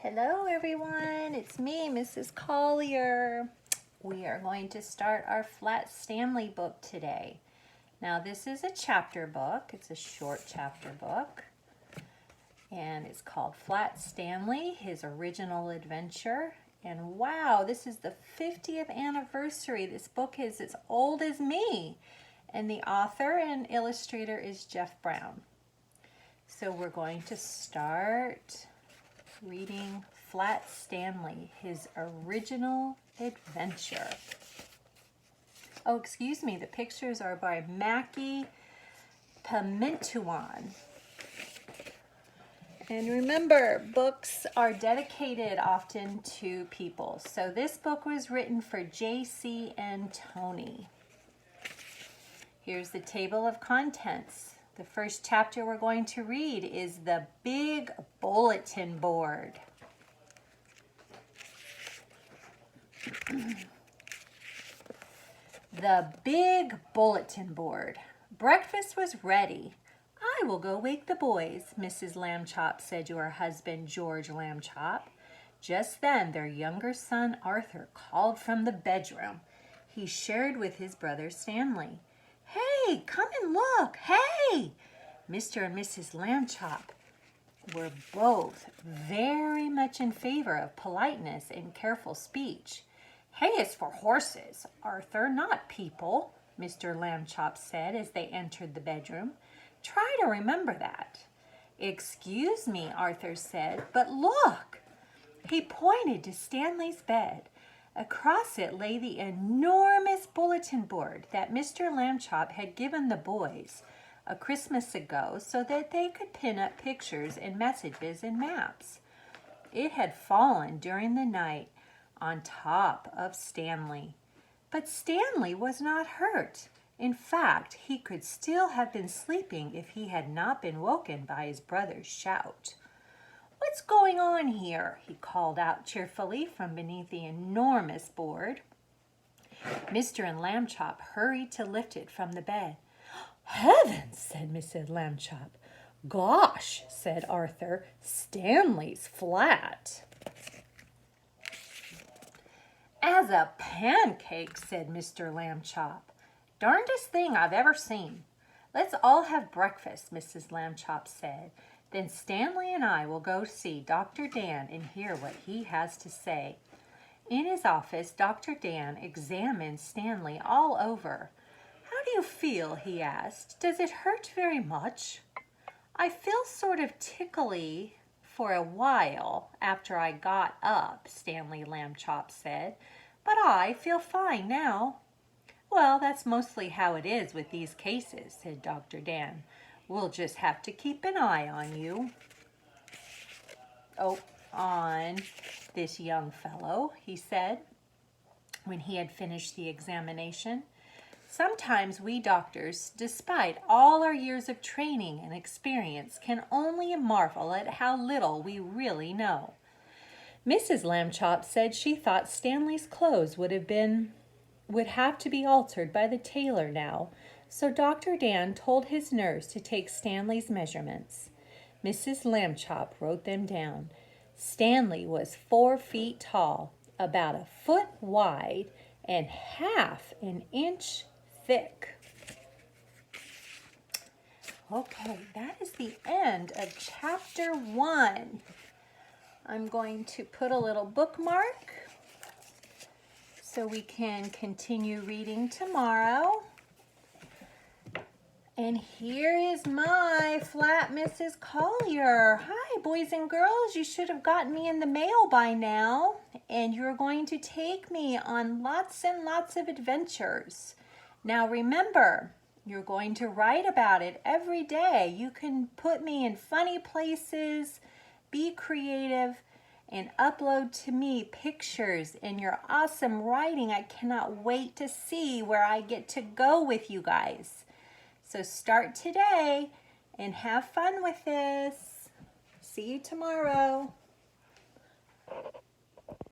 Hello everyone, it's me, Mrs. Collier. We are going to start our Flat Stanley book today. Now this is a chapter book, it's a short chapter book, and it's called Flat Stanley, His Original Adventure. And wow, this is the 50th anniversary. This book is as old as me, and the author and illustrator is Jeff Brown. So we're going to start reading Flat Stanley, His Original Adventure. Oh, excuse me, the pictures are by Mackie Pimentuan. And remember, books are dedicated often to people. So this book was written for J.C. and Tony. Here's the table of contents. The first chapter we're going to read is The Big Bulletin Board. The Big Bulletin Board. Breakfast was ready. I will go wake the boys, Mrs. Lambchop said to her husband, George Lambchop. Just then, their younger son, Arthur, called from the bedroom. He shared with his brother Stanley. Hey, come and look, hey! Mr. and Mrs. Lambchop were both very much in favor of politeness and careful speech. Hay is for horses, Arthur, not people, Mr. Lambchop said as they entered the bedroom. Try to remember that. Excuse me, Arthur said, but look! He pointed to Stanley's bed. Across it lay the enormous bulletin board that Mr. Lambchop had given the boys a Christmas ago so that they could pin up pictures and messages and maps. It had fallen during the night on top of Stanley. But Stanley was not hurt. In fact, he could still have been sleeping if he had not been woken by his brother's shout. What's going on here? He called out cheerfully from beneath the enormous board. Mr. and Lambchop hurried to lift it from the bed. Heavens, said Mrs. Lambchop. Gosh, said Arthur, Stanley's flat. As a pancake, said Mr. Lambchop. Darndest thing I've ever seen. Let's all have breakfast, Mrs. Lambchop said. Then Stanley and I will go see Dr. Dan and hear what he has to say. In his office, Dr. Dan examined Stanley all over. How do you feel? He asked. Does it hurt very much? I feel sort of tickly for a while after I got up, Stanley Lambchop said, but I feel fine now. Well, that's mostly how it is with these cases, said Dr. Dan. We'll just have to keep an eye on you. Oh, on this young fellow, he said, when he had finished the examination. Sometimes we doctors, despite all our years of training and experience, can only marvel at how little we really know. Mrs. Lambchop said she thought Stanley's clothes would have to be altered by the tailor now, so Dr. Dan told his nurse to take Stanley's measurements. Mrs. Lambchop wrote them down. Stanley was 4 feet tall, about a foot wide, and half an inch thick. Okay, that is the end of chapter 1. I'm going to put a little bookmark so we can continue reading tomorrow. And here is my flat Mrs. Collier. Hi, boys and girls. You should have gotten me in the mail by now. And you're going to take me on lots and lots of adventures. Now remember, you're going to write about it every day. You can put me in funny places, be creative, and upload to me pictures and your awesome writing. I cannot wait to see where I get to go with you guys. So start today and have fun with this. See you tomorrow.